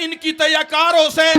इनकी तैयाकारों से,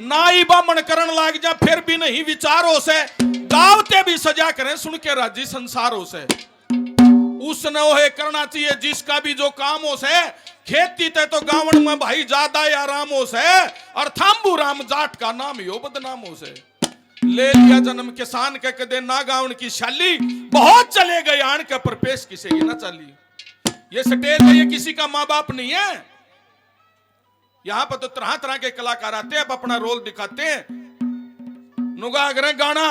नाई बामण करण लाग जा फिर भी नहीं विचारों से, गावते भी सजा करें सुन के राजी संसारों से। उसने ओहे करना चाहिए जिसका भी जो कामों से, खेती ते तो गावन में भाई ज्यादा आरामों से, और थाम्बू राम जाट का नाम यो बदनामों से। ले लिया जन्म किसान के कदे ना गावन की शाली, बहुत चले गए आन के पर पेश किसे की ना चाली। ये स्टेज है, ये किसी का माँ बाप नहीं है। यहां पर तो तरह तरह के कलाकार आते हैं, अपना रोल दिखाते हैं। नुगा अगर गाना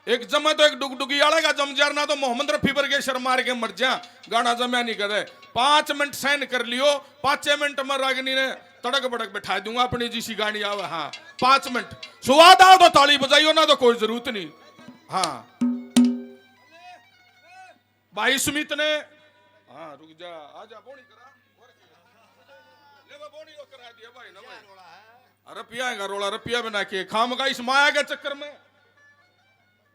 एक जमे तो एक डुगडुगी आड़ेगा जमजार ना तो मोहम्मद रफी वर्गे शर्म मार के मर जा, गाना जमया नहीं करे। 5 मिनट सहन कर लियो, 5 मिनट में रागनी ने तड़क बड़क बैठा दूंगा अपनी जिसी गाड़ी आवे। हाँ 5 मिनट स्वाद आओ तो ताली बजाइयो ना तो कोई जरूरत नहीं। हाँ भाई सुमित ने, हाँ रुक जा, आजा बोनी करा ले बोनी तो करा दिया भाई ना भाई। रुपया का रोला रुपया बना के खाम का इस माया के चक्कर में,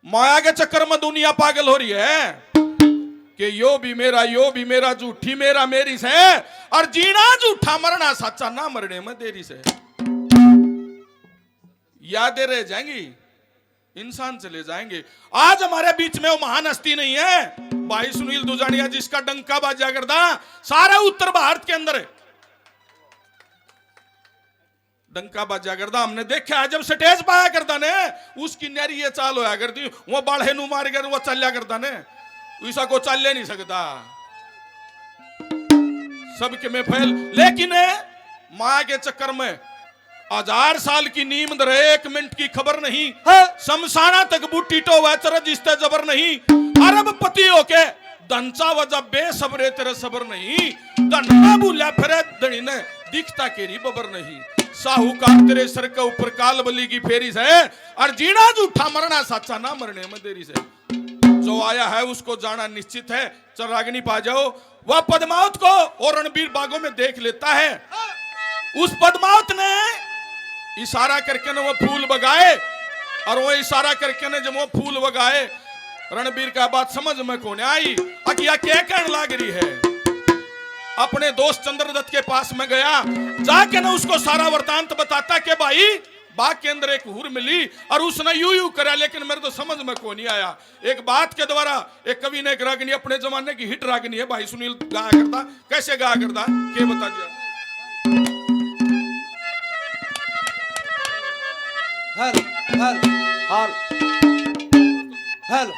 माया के चक्कर में दुनिया पागल हो रही है कि यो भी मेरा झूठी मेरा मेरी से, और जीना झूठा मरना सच्चा ना मरने में देरी से। यादें रह जाएंगी, इंसान चले जाएंगे। आज हमारे बीच में वो महान हस्ती नहीं है भाई सुनील दुजानिया, जिसका डंका बाजा करदा सारा उत्तर भारत के अंदर है। डंका बाजा करदा हमने देखा है, जब स्टेज पाया करता ने उसकी न्यारी ये चाल होया करती, वो बाढ़े नु मार कर वो चलिया करता ने, ऐसा को चल नहीं सकता सबके में फैल। लेकिन माया के चक्कर में 1000 साल की नींद रहे, 1 मिनट की खबर नहीं, शमशाना तक बूटी टो वैचर जिसते जबर नहीं, अरब पति हो के धनचा वजह बेसबरे तेरे सबर नहीं, धनना भूला फिर धनी ने दिखता केरी बबर नहीं, साहूकार तेरे सर के ऊपर काल बली की फेरी से, और जीना झूठा मरना सच्चा ना मरने में देरी से। जो आया है उसको जाना निश्चित है, चल रागिनी पा जाओ। वह पद्मावत को और रणबीर बागों में देख लेता है। उस पद्मावत ने इशारा करके ने वो फूल बगाए, और वो इशारा करके ने जब वो फूल बगाए, रणबीर का बात समझ में कौन आई, अकिया क्या कहने लग रही है। अपने दोस्त चंद्रदत्त के पास में गया, जाके ना उसको सारा वृतांत बताता कि भाई बाग के अंदर एक हूर मिली और उसने यूं करा, लेकिन मेरे तो समझ में को नहीं आया। एक बात के द्वारा एक कवि ने एक रागिनी, अपने जमाने की हिट रागिनी है भाई सुनील गाया करता, कैसे गाया करता के बता दिया। हेलो हेलो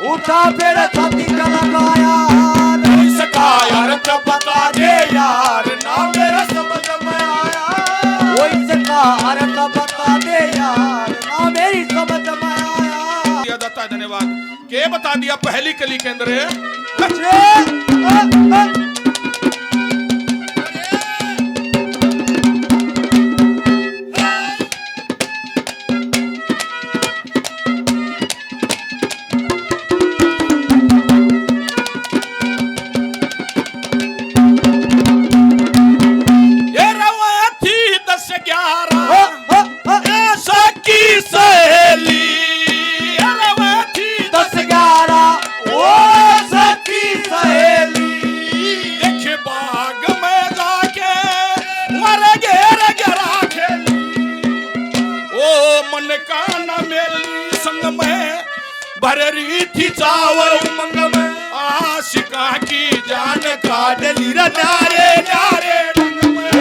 उठा फिर छाती का लगाया, नहीं सका यार तो बता दे यार, ना मेरा समझ में आया, वही सका यार तो बता दे यार, ना मेरी समझ में आया। दिया जाता है, धन्यवाद। के बता दिया पहली कली के अंदर है सहेली संग में भर रही थी चावल उमंग में आशिका की जान काट ली रे नारे नारे रंग में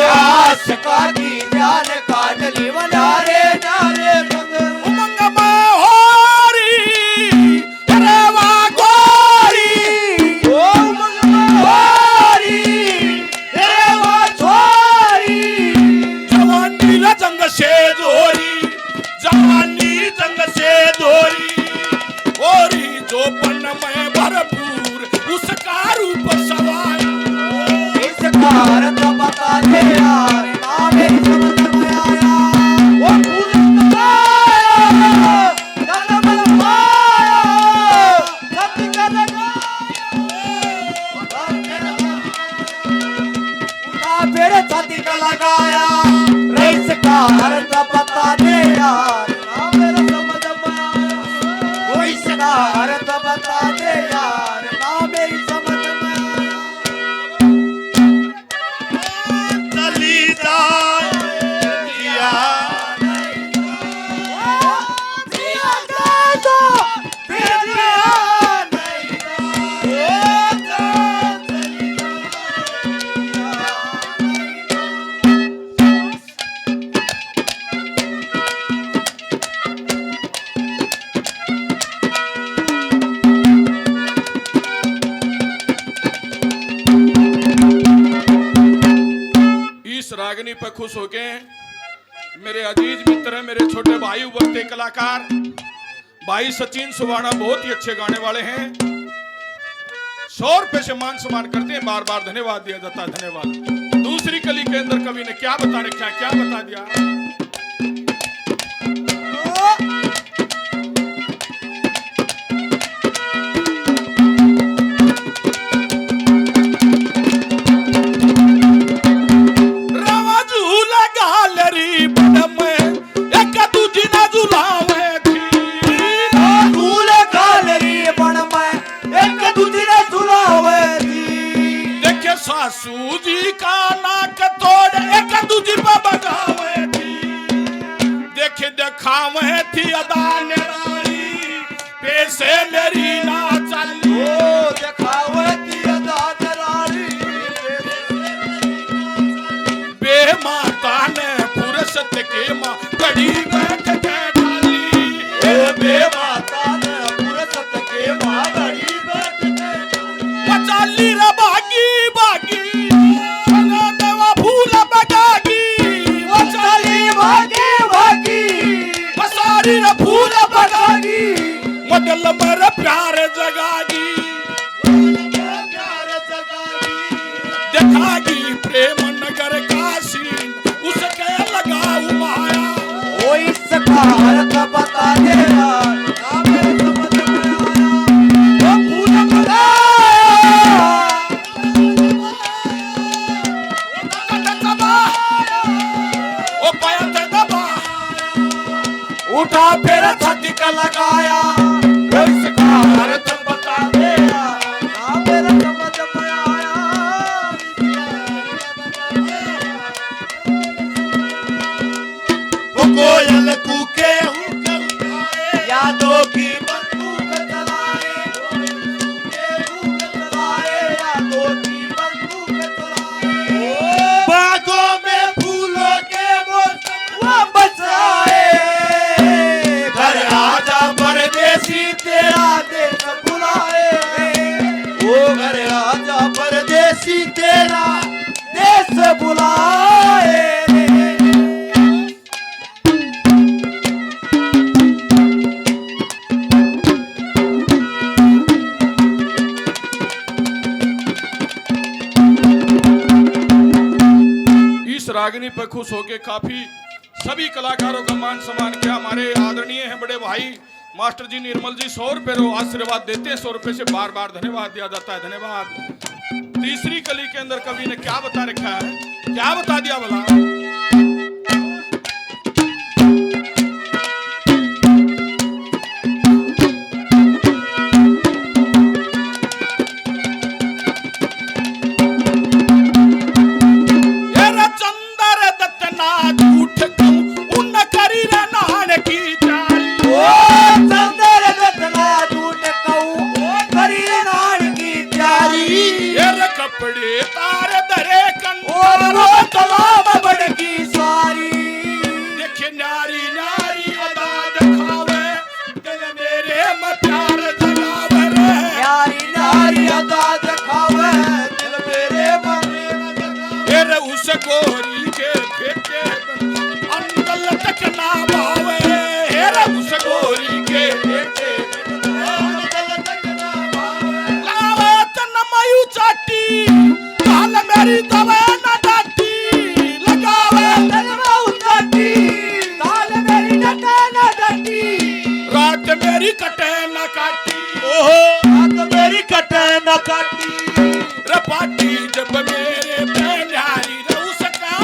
आशिका की जान काट ली नारे नारे रंग उमंग में होरी रे वा गोरी उमंग में होरी रे वा छोरी जवानी रे जंग से जोरी जवानी जंग से जोरी होरी जो पन में भरपूर उसका रूप सवार इसका अर्थ बता दे यार ना मेरी समझ में आया वो फूल आया नरमल आया सत्य का लगाया उठा फिर सत्य का लगाया रईस का अर्थ बता दे यार ना मेरा समझ में आया वो इसका अर्थ बता दे यार ना मेरी समझ में आया चली जाए दिया दिया जाता फिर दिया नहीं इस रागनी पर खुश होके मेरे अजीज मित्र हैं, मेरे छोटे भाई उभरते कलाकार भाई सचिन सुवाना बहुत ही अच्छे गाने वाले हैं। 100 रुपए से मान सम्मान करते हैं, बार बार धन्यवाद दिया जाता है। धन्यवाद। दूसरी कली के अंदर कवि ने क्या बता रखा, क्या बता दिया। सासू जी का नाक तोड़ एक दूजी पर बगावे थी, देखे दिखावे थी अदा निराली, पैसे मेरी ना चली दिखावे थी अदा निराली, बे माता ने फुर्सत के माँ घड़ी बैठ के डाली, बे माता ने फुर्सत के माँ घड़ी बैठ के डाली, पचाली रे बागी बागी बना देवा फूल बगागी, पचाली भागी भागी पसारी रे फूल बगागी, मगल मेरे प्यार जगागी, प्यार जगागी, देखागी प्रेम नगर का सीन उसके लगाऊ माया। ओ इसका अर्थ बता दे यार ना मेरे समझ में आया, वो फूल उठा फिर छाती का लगाया, इसका अर्थ बता दे यार ना मेरे समझ में आया। वो कोयल कूके यादों की बंदूक चलाए, यादों की बंदूक चलाए, बागों में फूलों के वो बचाए, घर आजा परदेसी तेरा देश बुलाए, वो घर आजा परदेसी तेरा देश बुलाए। इस रागनी पर खुश होके काफी सभी कलाकारों का मान सम्मान किया। हमारे आदरणीय हैं बड़े भाई मास्टर जी निर्मल जी 100 रुपए आशीर्वाद देते हैं, 100 रुपए से बार बार धन्यवाद दिया जाता है। धन्यवाद। तीसरी कली के अंदर कवि ने क्या बता रखा है, क्या बता दिया भला। गोरी के फेंके अंदल तक ना भावे हेरा उस गोरी के फेंके अंदल तक ना भावे लावे तन मयू चाटी काल मेरी दवे ना डाटी लगावे तन मयू चाटी काल मेरी डटे ना डाटी रात मेरी कटे ना काटी ओहो रात मेरी कटे ना काटी रे पाटी जब मेरे प्यारी उसका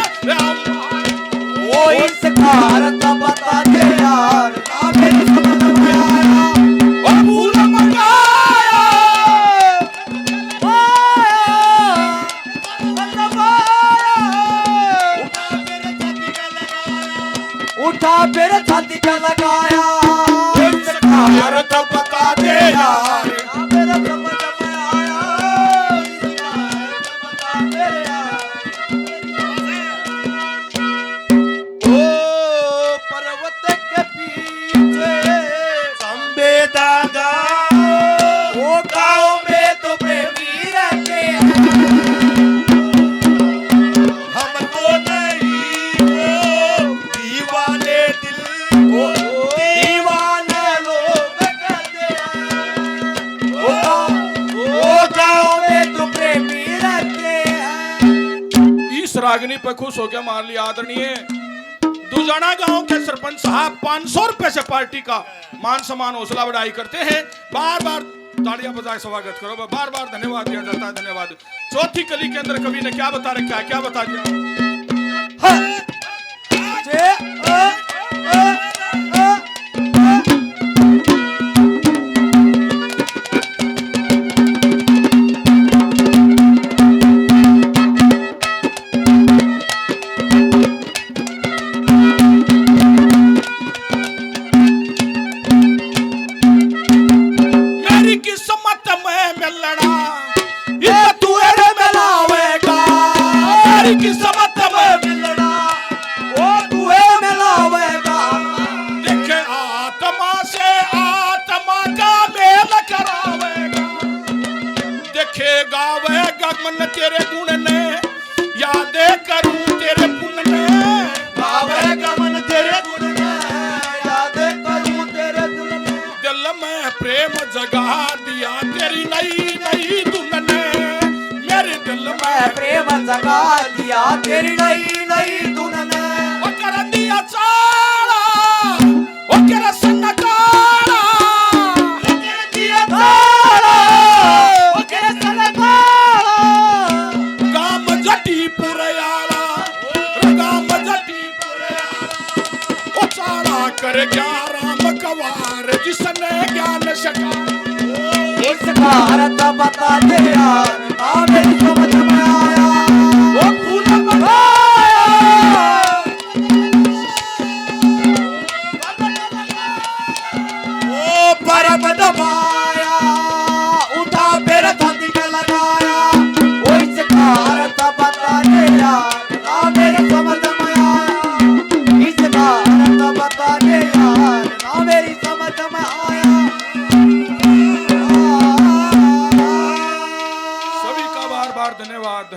वो इसका अर्थ बता दे यार ना मेरी समझ में आया ओ फूल मंगाया उठा मेरे छाती का लगाया इसका अर्थ बता दे यार ना मेरा समझ में आया इसका अर्थ बता दे यार ओ पर्वत के पीछे संबे दादा वो गाँव में तो प्रेमी रहते हैं हमको नहीं वो दीवाने दिल वो दीवाने लोग कहते हैं वो गाँव में तो प्रेमी रहते हैं इस रागनी पे खुश हो गया मान लिया आदरणीय दुजाना गांव के सरपंच साहब 500 रुपए से पार्टी का मान सम्मान हौसला बढ़ाई करते हैं बार बार तालियां बजाए स्वागत करो बार बार धन्यवाद दिया जाता है धन्यवाद चौथी कली के अंदर कवि ने क्या बता रखा है क्या बता दिया मेरी किस्मत में मिलना ये तू रे मिलावेगा मेरी किस्मत में मिलना वो तुहे मिलावेगा देखे आत्मा से आत्मा का मेल करावेगा देखेगा वह गगन तेरे गुण ने यादें करूं तेरे पुण्य ने गावे गमन तेरे गुण ने याद करूं तेरे दिल में दिल में प्रेम जगा दिया तेरी नई नई धुन ने मेरे दिल में मैं प्रेम जगा दिया तेरी नई नई धुन ने वो कर दिया चाला वो कर संग काला दिया तारा वो के सलकारा गाम जटी पुरयाला गाम जटी पुरयाला ओ चाला कर क्या राम कवार जिसने ज्ञान सका इसका अर्थ बता दे यार ना मेरी समझ में आया वो फूल ओ परम दबाया उठा मेरा छाती का लगाया ओ इसका अर्थ बता दे यार ना मेरी समझ में आया इसका अर्थ बता दे यार ना मेरी समझ में आया सभी का बार बार धन्यवाद